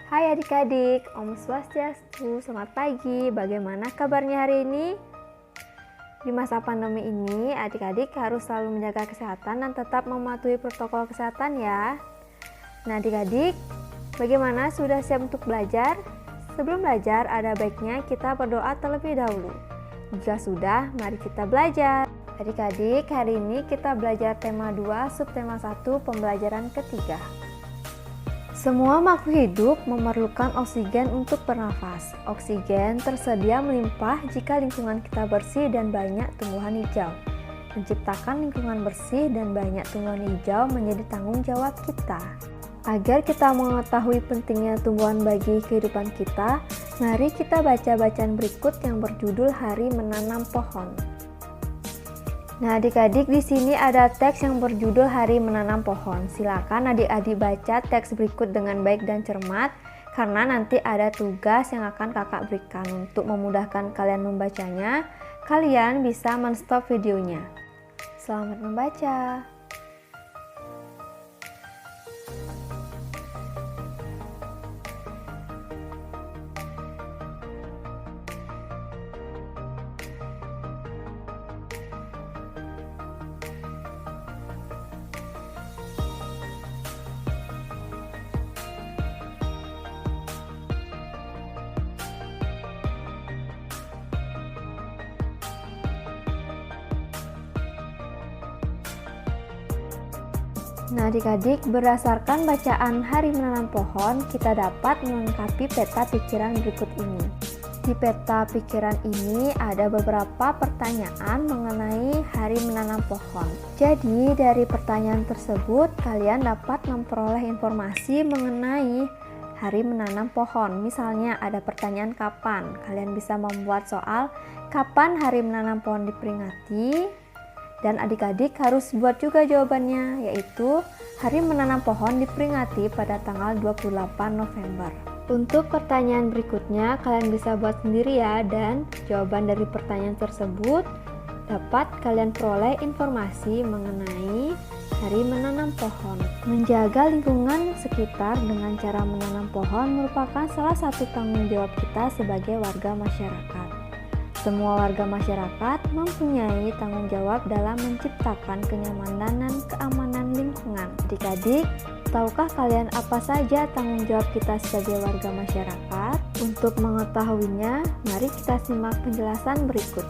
Hai adik-adik, Om Swastiastu, selamat pagi. Bagaimana kabarnya hari ini? Di masa pandemi ini, adik-adik harus selalu menjaga kesehatan dan tetap mematuhi protokol kesehatan ya. Nah adik-adik, bagaimana sudah siap untuk belajar? Sebelum belajar, ada baiknya kita berdoa terlebih dahulu. Jika sudah, mari kita belajar. Adik-adik, hari ini kita belajar tema 2, subtema 1, pembelajaran ketiga. Semua makhluk hidup memerlukan oksigen untuk bernafas. Oksigen tersedia melimpah jika lingkungan kita bersih dan banyak tumbuhan hijau. Menciptakan lingkungan bersih dan banyak tumbuhan hijau menjadi tanggung jawab kita. Agar kita mengetahui pentingnya tumbuhan bagi kehidupan kita, mari kita baca bacaan berikut yang berjudul Hari Menanam Pohon. Nah adik-adik, di sini ada teks yang berjudul Hari Menanam Pohon. Silakan adik-adik baca teks berikut dengan baik dan cermat, karena nanti ada tugas yang akan kakak berikan. Untuk memudahkan kalian membacanya, kalian bisa men-stop videonya. Selamat membaca. Nah adik-adik, berdasarkan bacaan Hari Menanam Pohon, kita dapat melengkapi peta pikiran berikut ini. Di peta pikiran ini ada beberapa pertanyaan mengenai Hari Menanam Pohon. Jadi dari pertanyaan tersebut, kalian dapat memperoleh informasi mengenai Hari Menanam Pohon. Misalnya ada pertanyaan kapan, kalian bisa membuat soal kapan Hari Menanam Pohon diperingati. Dan adik-adik harus buat juga jawabannya, yaitu Hari Menanam Pohon diperingati pada tanggal 28 November. Untuk pertanyaan berikutnya, kalian bisa buat sendiri ya, dan jawaban dari pertanyaan tersebut dapat kalian peroleh informasi mengenai Hari Menanam Pohon. Menjaga lingkungan sekitar dengan cara menanam pohon merupakan salah satu tanggung jawab kita sebagai warga masyarakat. Semua warga masyarakat mempunyai tanggung jawab dalam menciptakan kenyamanan dan keamanan lingkungan. Adik-adik, tahukah kalian apa saja tanggung jawab kita sebagai warga masyarakat? Untuk mengetahuinya, mari kita simak penjelasan berikut.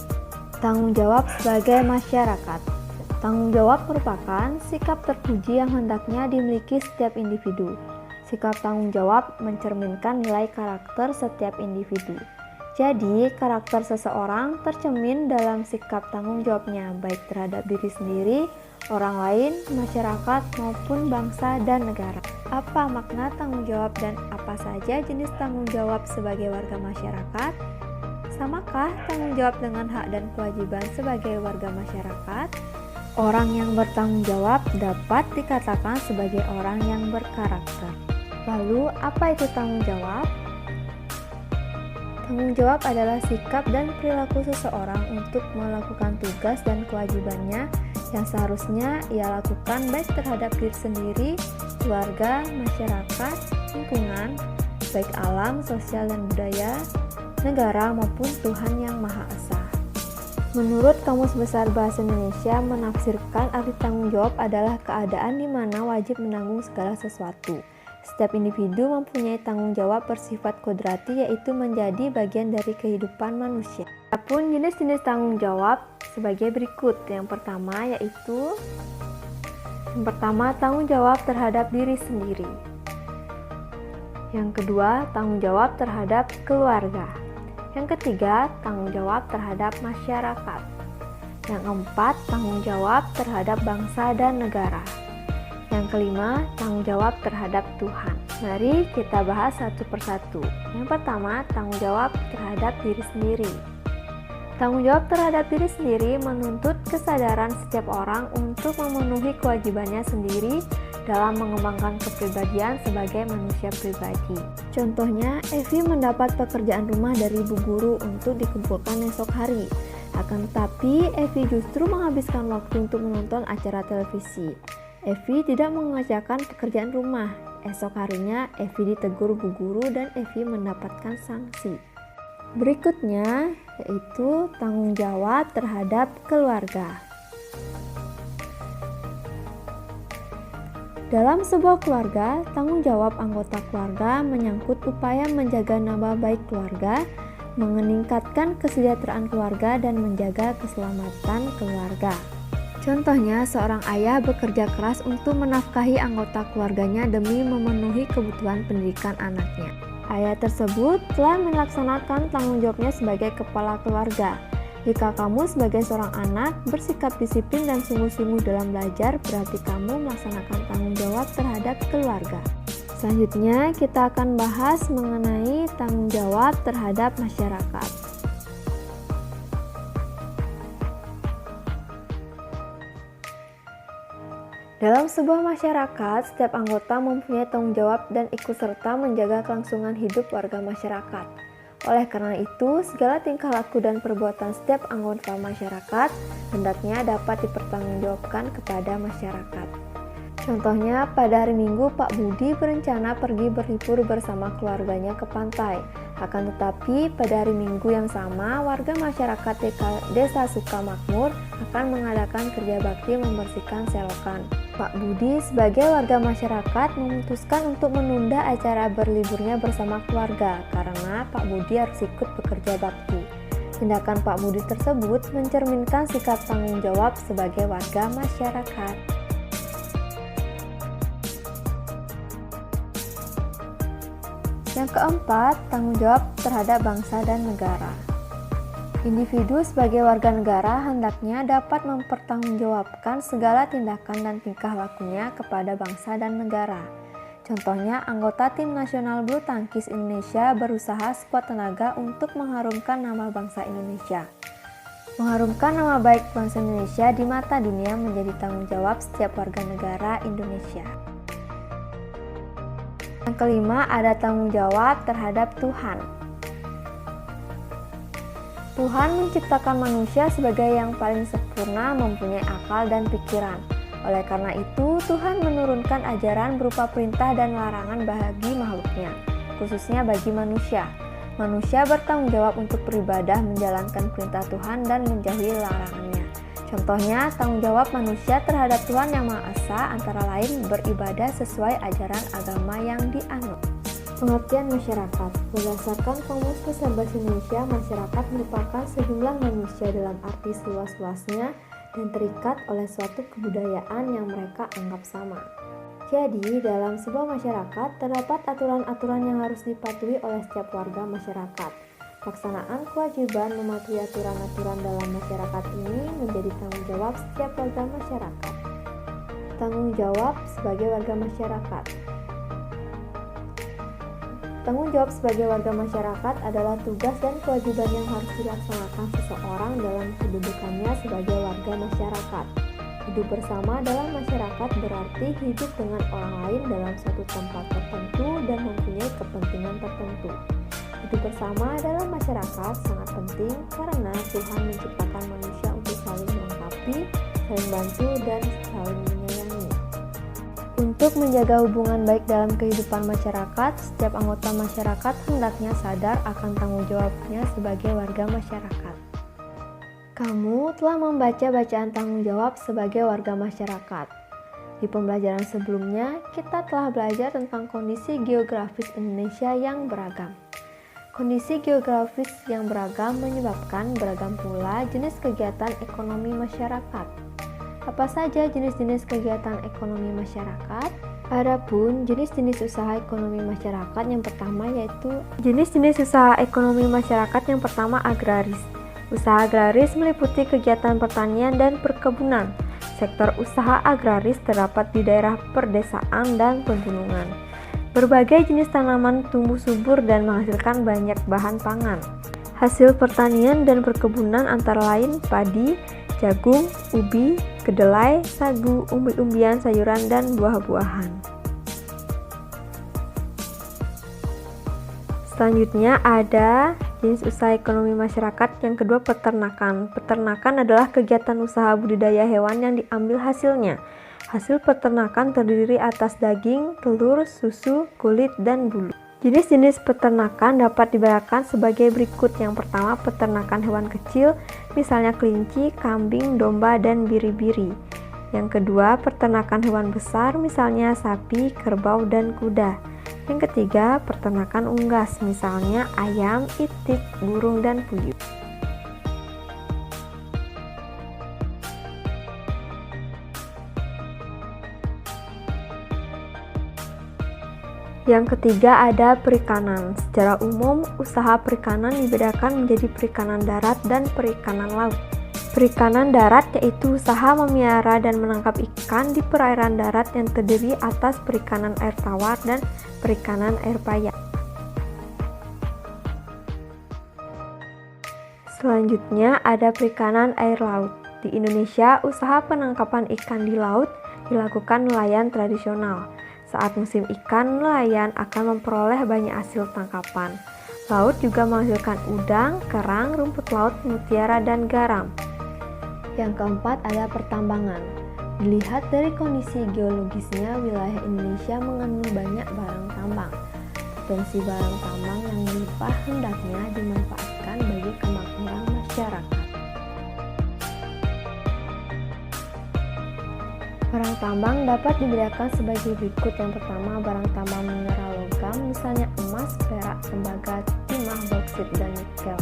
Tanggung jawab sebagai masyarakat. Tanggung jawab merupakan sikap terpuji yang hendaknya dimiliki setiap individu. Sikap tanggung jawab mencerminkan nilai karakter setiap individu. Jadi, karakter seseorang tercermin dalam sikap tanggung jawabnya, baik terhadap diri sendiri, orang lain, masyarakat, maupun bangsa dan negara. Apa makna tanggung jawab dan apa saja jenis tanggung jawab sebagai warga masyarakat? Samakah tanggung jawab dengan hak dan kewajiban sebagai warga masyarakat? Orang yang bertanggung jawab dapat dikatakan sebagai orang yang berkarakter. Lalu, apa itu tanggung jawab? Tanggung jawab adalah sikap dan perilaku seseorang untuk melakukan tugas dan kewajibannya yang seharusnya ia lakukan baik terhadap diri sendiri, keluarga, masyarakat, lingkungan, baik alam, sosial dan budaya, negara maupun Tuhan Yang Maha Esa. Menurut Kamus Besar Bahasa Indonesia, menafsirkan arti tanggung jawab adalah keadaan di mana wajib menanggung segala sesuatu. Setiap individu mempunyai tanggung jawab bersifat kodrati, yaitu menjadi bagian dari kehidupan manusia. Adapun jenis-jenis tanggung jawab sebagai berikut. Yang pertama yaitu tanggung jawab terhadap diri sendiri. Yang kedua, tanggung jawab terhadap keluarga. Yang ketiga, tanggung jawab terhadap masyarakat. Yang keempat, tanggung jawab terhadap bangsa dan negara. Yang kelima, tanggung jawab terhadap Tuhan. Mari kita bahas satu persatu. Yang pertama, tanggung jawab terhadap diri sendiri. Tanggung jawab terhadap diri sendiri menuntut kesadaran setiap orang untuk memenuhi kewajibannya sendiri dalam mengembangkan kepribadian sebagai manusia pribadi. Contohnya, Evi mendapat pekerjaan rumah dari ibu guru untuk dikumpulkan esok hari. Akan tetapi, Evi justru menghabiskan waktu untuk menonton acara televisi. Evi tidak mengerjakan pekerjaan rumah. Esok harinya Evi ditegur bu guru dan Evi mendapatkan sanksi. Berikutnya yaitu tanggung jawab terhadap keluarga. Dalam sebuah keluarga, tanggung jawab anggota keluarga menyangkut upaya menjaga nama baik keluarga, meningkatkan kesejahteraan keluarga, dan menjaga keselamatan keluarga. Contohnya, seorang ayah bekerja keras untuk menafkahi anggota keluarganya demi memenuhi kebutuhan pendidikan anaknya. Ayah tersebut telah melaksanakan tanggung jawabnya sebagai kepala keluarga. Jika kamu sebagai seorang anak bersikap disiplin dan sungguh-sungguh dalam belajar, berarti kamu melaksanakan tanggung jawab terhadap keluarga. Selanjutnya, kita akan bahas mengenai tanggung jawab terhadap masyarakat. Dalam sebuah masyarakat, setiap anggota mempunyai tanggung jawab dan ikut serta menjaga kelangsungan hidup warga masyarakat. Oleh karena itu, segala tingkah laku dan perbuatan setiap anggota masyarakat hendaknya dapat dipertanggungjawabkan kepada masyarakat. Contohnya, pada hari Minggu Pak Budi berencana pergi berlibur bersama keluarganya ke pantai. Akan tetapi, pada hari Minggu yang sama, warga masyarakat Desa Sukamakmur akan mengadakan kerja bakti membersihkan selokan. Pak Budi sebagai warga masyarakat memutuskan untuk menunda acara berliburnya bersama keluarga karena Pak Budi harus ikut bekerja bakti. Tindakan Pak Budi tersebut mencerminkan sikap tanggung jawab sebagai warga masyarakat. Yang keempat, tanggung jawab terhadap bangsa dan negara. Individu sebagai warga negara hendaknya dapat mempertanggungjawabkan segala tindakan dan tingkah lakunya kepada bangsa dan negara. Contohnya, anggota tim nasional bulu tangkis Indonesia berusaha sekuat tenaga untuk mengharumkan nama bangsa Indonesia. Mengharumkan nama baik bangsa Indonesia di mata dunia menjadi tanggung jawab setiap warga negara Indonesia. Yang kelima, ada tanggung jawab terhadap Tuhan. Tuhan menciptakan manusia sebagai yang paling sempurna, mempunyai akal dan pikiran. Oleh karena itu, Tuhan menurunkan ajaran berupa perintah dan larangan bagi makhluknya, khususnya bagi manusia. Manusia bertanggung jawab untuk beribadah, menjalankan perintah Tuhan dan menjauhi larangannya. Contohnya, tanggung jawab manusia terhadap Tuhan Yang Maha Esa antara lain beribadah sesuai ajaran agama yang dianut. Pengertian masyarakat. Berdasarkan Kamus Besar Bahasa Indonesia, masyarakat merupakan sejumlah manusia dalam arti seluas-luasnya dan terikat oleh suatu kebudayaan yang mereka anggap sama. Jadi, dalam sebuah masyarakat terdapat aturan-aturan yang harus dipatuhi oleh setiap warga masyarakat. Pelaksanaan kewajiban mematuhi aturan-aturan dalam masyarakat ini menjadi tanggung jawab setiap warga masyarakat. Tanggung jawab sebagai warga masyarakat. Tanggung jawab sebagai warga masyarakat adalah tugas dan kewajiban yang harus dilaksanakan seseorang dalam kedudukannya sebagai warga masyarakat. Hidup bersama dalam masyarakat berarti hidup dengan orang lain dalam suatu tempat tertentu dan mempunyai kepentingan tertentu. Hidup bersama dalam masyarakat sangat penting karena Tuhan menciptakan manusia untuk saling melengkapi, saling bantu, dan saling menyayangi. Untuk menjaga hubungan baik dalam kehidupan masyarakat, setiap anggota masyarakat hendaknya sadar akan tanggung jawabnya sebagai warga masyarakat. Kamu telah membaca bacaan tanggung jawab sebagai warga masyarakat. Di pembelajaran sebelumnya, kita telah belajar tentang kondisi geografis Indonesia yang beragam. Kondisi geografis yang beragam menyebabkan beragam pula jenis kegiatan ekonomi masyarakat. Apa saja jenis-jenis kegiatan ekonomi masyarakat? Adapun jenis-jenis usaha ekonomi masyarakat yang pertama yaitu jenis-jenis usaha ekonomi masyarakat yang pertama agraris. Usaha agraris meliputi kegiatan pertanian dan perkebunan. Sektor usaha agraris terdapat di daerah perdesaan dan pegunungan. Berbagai jenis tanaman tumbuh subur dan menghasilkan banyak bahan pangan. Hasil pertanian dan perkebunan antara lain padi, jagung, ubi, kedelai, sagu, umbi-umbian, sayuran, dan buah-buahan. Selanjutnya ada jenis usaha ekonomi masyarakat yang kedua peternakan. Peternakan adalah kegiatan usaha budidaya hewan yang diambil hasilnya. Hasil peternakan terdiri atas daging, telur, susu, kulit, dan bulu. Jenis-jenis peternakan dapat dibedakan sebagai berikut. Yang pertama, peternakan hewan kecil, misalnya kelinci, kambing, domba, dan biri-biri. Yang kedua, peternakan hewan besar, misalnya sapi, kerbau, dan kuda. Yang ketiga, peternakan unggas, misalnya ayam, itik, burung, dan puyuh. Yang ketiga ada perikanan. Secara umum, usaha perikanan dibedakan menjadi perikanan darat dan perikanan laut. Perikanan darat yaitu usaha memelihara dan menangkap ikan di perairan darat yang terdiri atas perikanan air tawar dan perikanan air payah. Selanjutnya ada perikanan air laut. Di Indonesia, usaha penangkapan ikan di laut dilakukan nelayan tradisional. Saat musim ikan, nelayan akan memperoleh banyak hasil tangkapan. Laut juga menghasilkan udang, kerang, rumput laut, mutiara, dan garam. Yang keempat ada pertambangan. Dilihat dari kondisi geologisnya, wilayah Indonesia mengandung banyak barang tambang. Potensi barang tambang yang melimpah hendaknya dimanfaatkan bagi kemakmuran masyarakat. Barang tambang dapat dibedakan sebagai berikut. Yang pertama, barang tambang mineral logam, misalnya emas, perak, tembaga, timah, bauksit, dan nikel.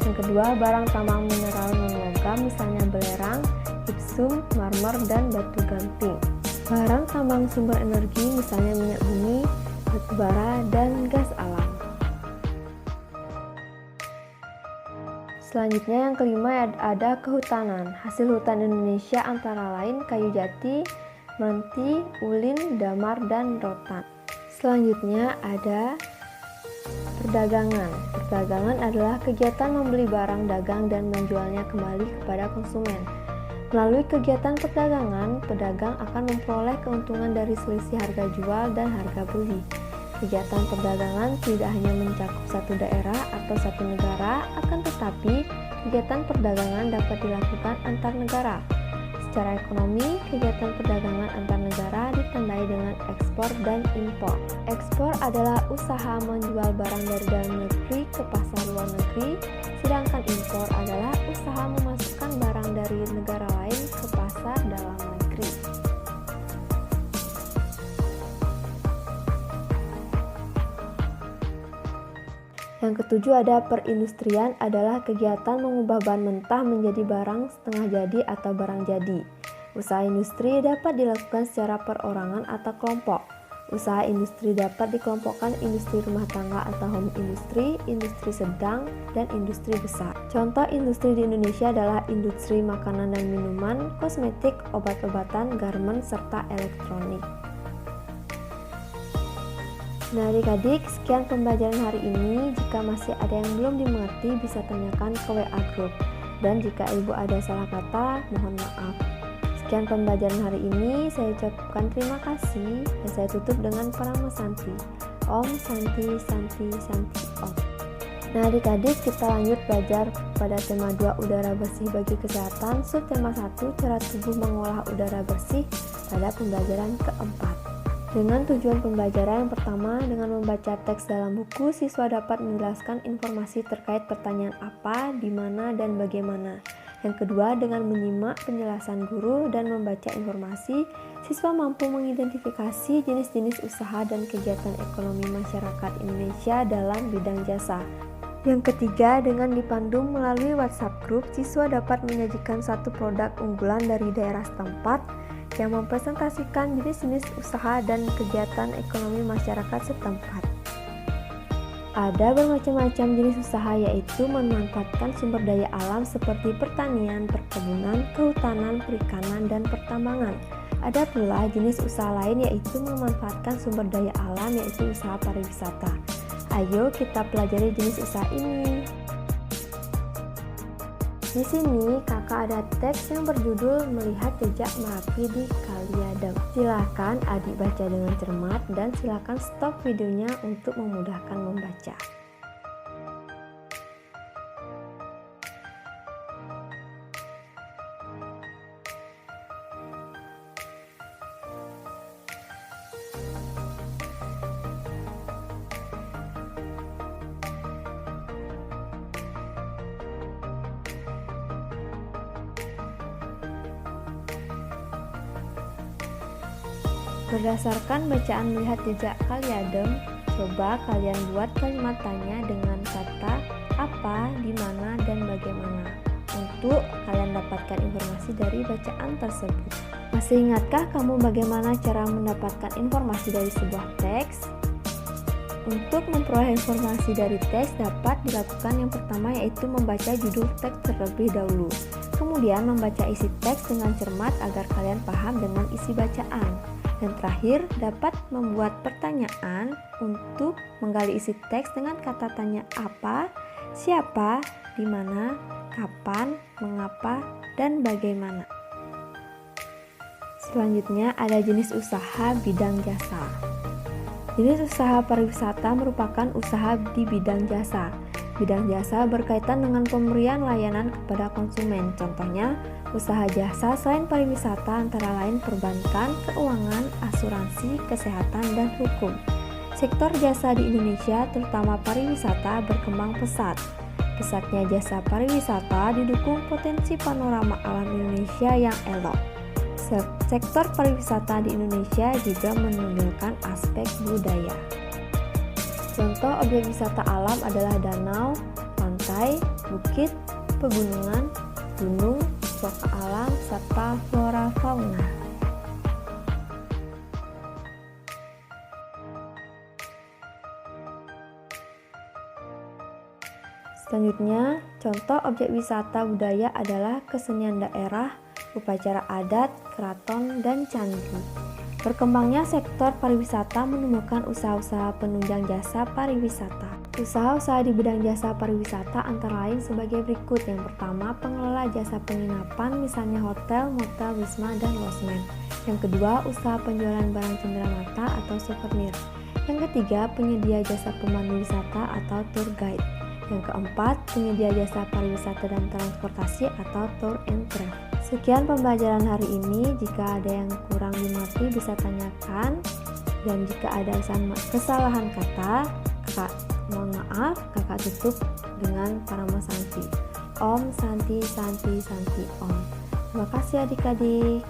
Yang kedua, barang tambang mineral non-logam, misalnya belerang, gipsum, marmer, dan batu gamping. Barang tambang sumber energi, misalnya minyak bumi, batu bara, dan gas alam. Selanjutnya yang kelima ada kehutanan. Hasil hutan Indonesia antara lain kayu jati, menti, ulin, damar, dan rotan. Selanjutnya ada perdagangan. Perdagangan adalah kegiatan membeli barang dagang dan menjualnya kembali kepada konsumen. Melalui kegiatan perdagangan, pedagang akan memperoleh keuntungan dari selisih harga jual dan harga beli. Kegiatan perdagangan tidak hanya mencakup satu daerah atau satu negara, akan tetapi kegiatan perdagangan dapat dilakukan antar negara. Secara ekonomi, kegiatan perdagangan antar negara ditandai dengan ekspor dan impor. Ekspor adalah usaha menjual barang dari dalam negeri ke pasar luar negeri, sedangkan impor adalah usaha memasukkan barang dari negara lain ke pasar dalam negeri. Yang ketujuh ada perindustrian, adalah kegiatan mengubah bahan mentah menjadi barang setengah jadi atau barang jadi. Usaha industri dapat dilakukan secara perorangan atau kelompok. Usaha industri dapat dikelompokkan industri rumah tangga atau home industry, industri sedang, dan industri besar. Contoh industri di Indonesia adalah industri makanan dan minuman, kosmetik, obat-obatan, garmen, serta elektronik. Nah adik-adik, sekian pembelajaran hari ini. Jika masih ada yang belum dimengerti, bisa tanyakan ke WA Group. Dan jika ibu ada salah kata, mohon maaf. Sekian pembelajaran hari ini, saya ucapkan terima kasih dan saya tutup dengan Parama Santi. Om Santi Santi Santi Om. Nah adik-adik, kita lanjut belajar pada tema 2 udara bersih bagi kesehatan, subtema 1 cara tubuh mengolah udara bersih pada pembelajaran keempat. Dengan tujuan pembelajaran yang pertama, dengan membaca teks dalam buku, siswa dapat menjelaskan informasi terkait pertanyaan apa, di mana, dan bagaimana. Yang kedua, dengan menyimak penjelasan guru dan membaca informasi, siswa mampu mengidentifikasi jenis-jenis usaha dan kegiatan ekonomi masyarakat Indonesia dalam bidang jasa. Yang ketiga, dengan dipandu melalui WhatsApp Group, siswa dapat menyajikan satu produk unggulan dari daerah setempat yang mempresentasikan jenis-jenis usaha dan kegiatan ekonomi masyarakat setempat. Ada bermacam-macam jenis usaha, yaitu memanfaatkan sumber daya alam seperti pertanian, perkebunan, kehutanan, perikanan, dan pertambangan. Ada pula jenis usaha lain, yaitu memanfaatkan sumber daya alam, yaitu usaha pariwisata. Ayo kita pelajari jenis usaha ini. Di sini kakak ada teks yang berjudul Melihat Jejak Merapi di Kaliadem. Silakan adik baca dengan cermat dan silakan stop videonya untuk memudahkan membaca. Berdasarkan bacaan melihat jejak Kaliadem, coba kalian buat kalimat tanya dengan kata apa, di mana, dan bagaimana untuk kalian dapatkan informasi dari bacaan tersebut. Masih ingatkah kamu bagaimana cara mendapatkan informasi dari sebuah teks? Untuk memperoleh informasi dari teks dapat dilakukan yang pertama yaitu membaca judul teks terlebih dahulu. Kemudian membaca isi teks dengan cermat agar kalian paham dengan isi bacaan. Dan terakhir, dapat membuat pertanyaan untuk menggali isi teks dengan kata tanya apa, siapa, di mana, kapan, mengapa, dan bagaimana. Selanjutnya ada jenis usaha bidang jasa. Jenis usaha pariwisata merupakan usaha di bidang jasa. Bidang jasa berkaitan dengan pemberian layanan kepada konsumen. Contohnya, usaha jasa selain pariwisata antara lain perbankan, keuangan, asuransi, kesehatan, dan hukum. Sektor jasa di Indonesia, terutama pariwisata, berkembang pesat. Pesatnya jasa pariwisata didukung potensi panorama alam Indonesia yang elok. Sektor pariwisata di Indonesia juga menunjukkan aspek budaya. Contoh objek wisata alam adalah danau, pantai, bukit, pegunungan, gunung, wisata alam, serta flora fauna. Selanjutnya, contoh objek wisata budaya adalah kesenian daerah, upacara adat, keraton, dan candi. Berkembangnya sektor pariwisata menemukan usaha-usaha penunjang jasa pariwisata. Usaha-usaha di bidang jasa pariwisata antara lain sebagai berikut. Yang pertama, pengelola jasa penginapan, misalnya hotel, motel, wisma, dan losmen. Yang kedua, usaha penjualan barang cenderamata atau souvenir. Yang ketiga, penyedia jasa pemandu wisata atau tour guide. Yang keempat, penyedia jasa pariwisata dan transportasi atau tour and travel. Sekian pembelajaran hari ini. Jika ada yang kurang dimengerti bisa tanyakan, dan jika ada kesalahan kata, kakak mohon maaf, kakak tutup dengan Parama Santi. Om Santi Santi Santi Om. Terima kasih adik-adik.